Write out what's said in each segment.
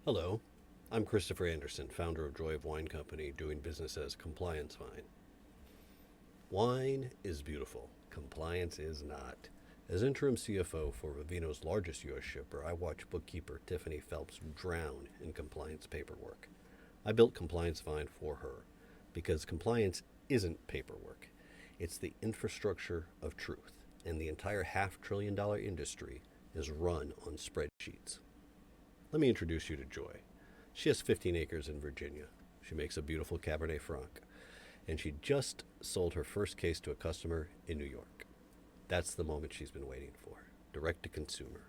Hello, I'm Christopher Anderson, founder of Joy of Wine Company, doing business as Compliance Vine. Wine is beautiful, compliance is not. As interim CFO for Vivino's largest U.S. shipper, I watch bookkeeper Tiffany Phelps drown in compliance paperwork. I built Compliance Vine for her because compliance isn't paperwork. It's the infrastructure of truth, and the entire $500 billion industry is run on spreadsheets. Let me introduce you to Joy. She has 15 acres in Virginia. She makes a beautiful Cabernet Franc, and she just sold her first case to a customer in New York. That's the moment she's been waiting for. Direct to consumer.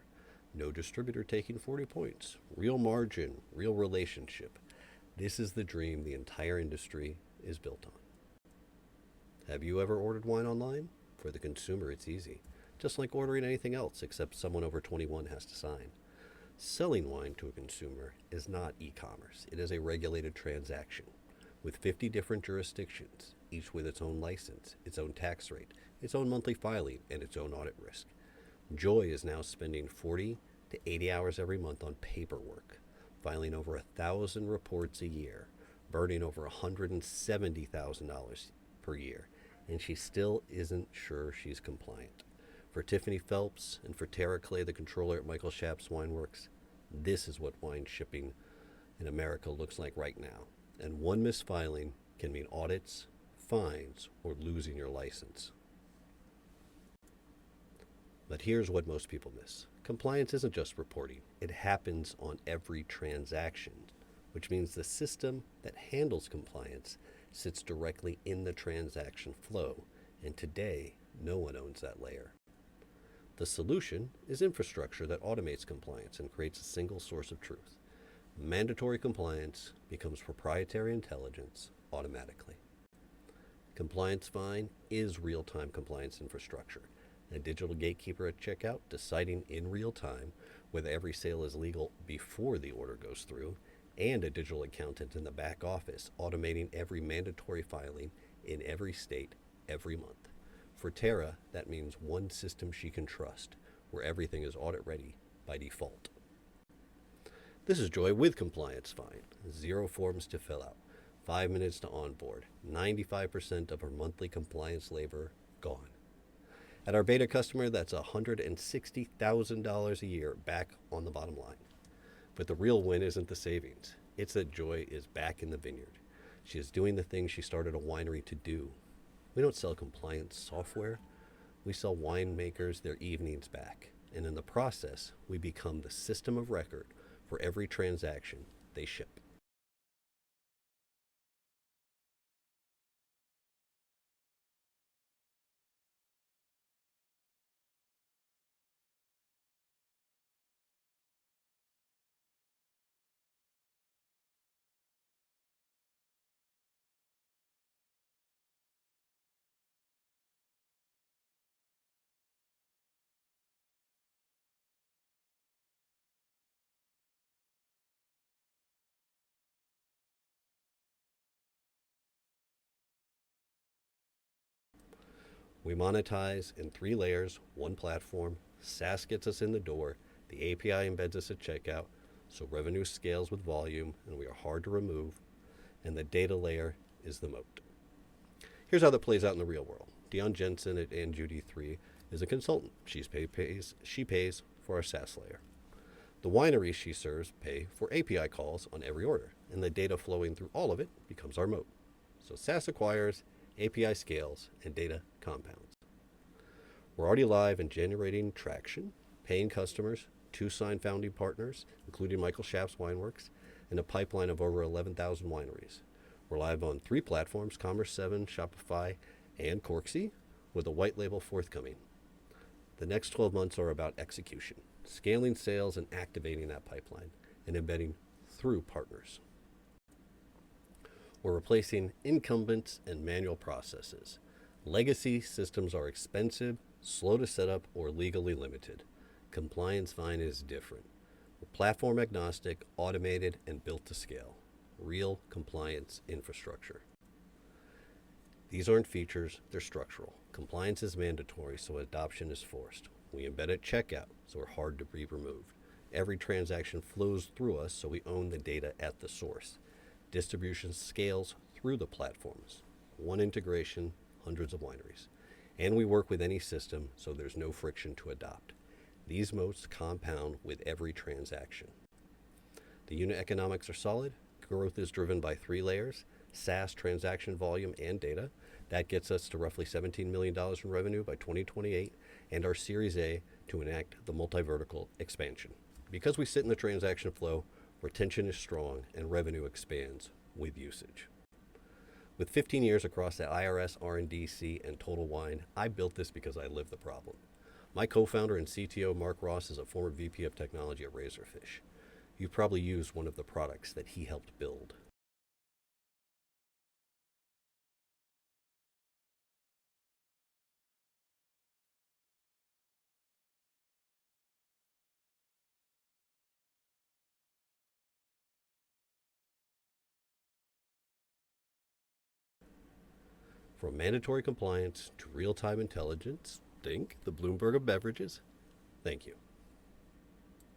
No distributor taking 40 points. Real margin, real relationship. This is the dream the entire industry is built on. Have you ever ordered wine online? For the consumer, it's easy. Just like ordering anything else, except someone over 21 has to sign. Selling wine to a consumer is not e-commerce. It is a regulated transaction with 50 different jurisdictions, each with its own license, its own tax rate, its own monthly filing, and its own audit risk. Joy is now spending 40 to 80 hours every month on paperwork, filing over 1,000 reports a year, burning over $170,000 per year, and she still isn't sure she's compliant. For Tiffany Phelps and for Tara Clay, the controller at Michael Schaap's Wineworks, this is what wine shipping in America looks like right now. And one misfiling can mean audits, fines, or losing your license. But here's what most people miss. Compliance isn't just reporting. It happens on every transaction, which means the system that handles compliance sits directly in the transaction flow. And today, no one owns that layer. The solution is infrastructure that automates compliance and creates a single source of truth. Mandatory compliance becomes proprietary intelligence automatically. Compliance Vine is real-time compliance infrastructure. A digital gatekeeper at checkout deciding in real time whether every sale is legal before the order goes through, and a digital accountant in the back office automating every mandatory filing in every state every month. For Tara, that means one system she can trust, where everything is audit ready by default. This is Joy with Compliance Vine. 0 forms to fill out, 5 minutes to onboard, 95% of her monthly compliance labor gone. At our beta customer, that's $160,000 a year back on the bottom line. But the real win isn't the savings. It's that Joy is back in the vineyard. She is doing the things she started a winery to do. We don't sell compliance software. We sell winemakers their evenings back. And in the process, we become the system of record for every transaction they ship. We monetize in 3 layers, one platform. SaaS gets us in the door. The API embeds us at checkout, so revenue scales with volume, and we are hard to remove. And the data layer is the moat. Here's how that plays out in the real world. Dion Jensen at Ann Judy 3 is a consultant. She pays for our SaaS layer. The wineries she serves pay for API calls on every order, and the data flowing through all of it becomes our moat. So SaaS acquires, API scales, and data compounds. We're already live and generating traction, paying customers, 2 signed founding partners, including Michael Schaap's Wineworks, and a pipeline of over 11,000 wineries. We're live on 3 platforms, Commerce 7, Shopify, and Corksy, with a white label forthcoming. The next 12 months are about execution, scaling sales and activating that pipeline, and embedding through partners. We're replacing incumbents and manual processes. Legacy systems are expensive, slow to set up, or legally limited. Compliance Vine is different. We're platform agnostic, automated, and built to scale. Real compliance infrastructure. These aren't features, they're structural. Compliance is mandatory, so adoption is forced. We embed at checkout, so we're hard to be removed. Every transaction flows through us, so we own the data at the source. Distribution scales through the platforms. One integration, hundreds of wineries. And we work with any system, so there's no friction to adopt. These moats compound with every transaction. The unit economics are solid. Growth is driven by 3 layers: SaaS, transaction volume, and data. That gets us to roughly $17 million in revenue by 2028, and our Series A to enact the multi-vertical expansion. Because we sit in the transaction flow, retention is strong and revenue expands with usage. With 15 years across the IRS, R&D, and Total Wine, I built this because I live the problem. My co-founder and CTO, Mark Ross, is a former VP of technology at Razorfish. You've probably used one of the products that he helped build. From mandatory compliance to real-time intelligence, think the Bloomberg of beverages. Thank you.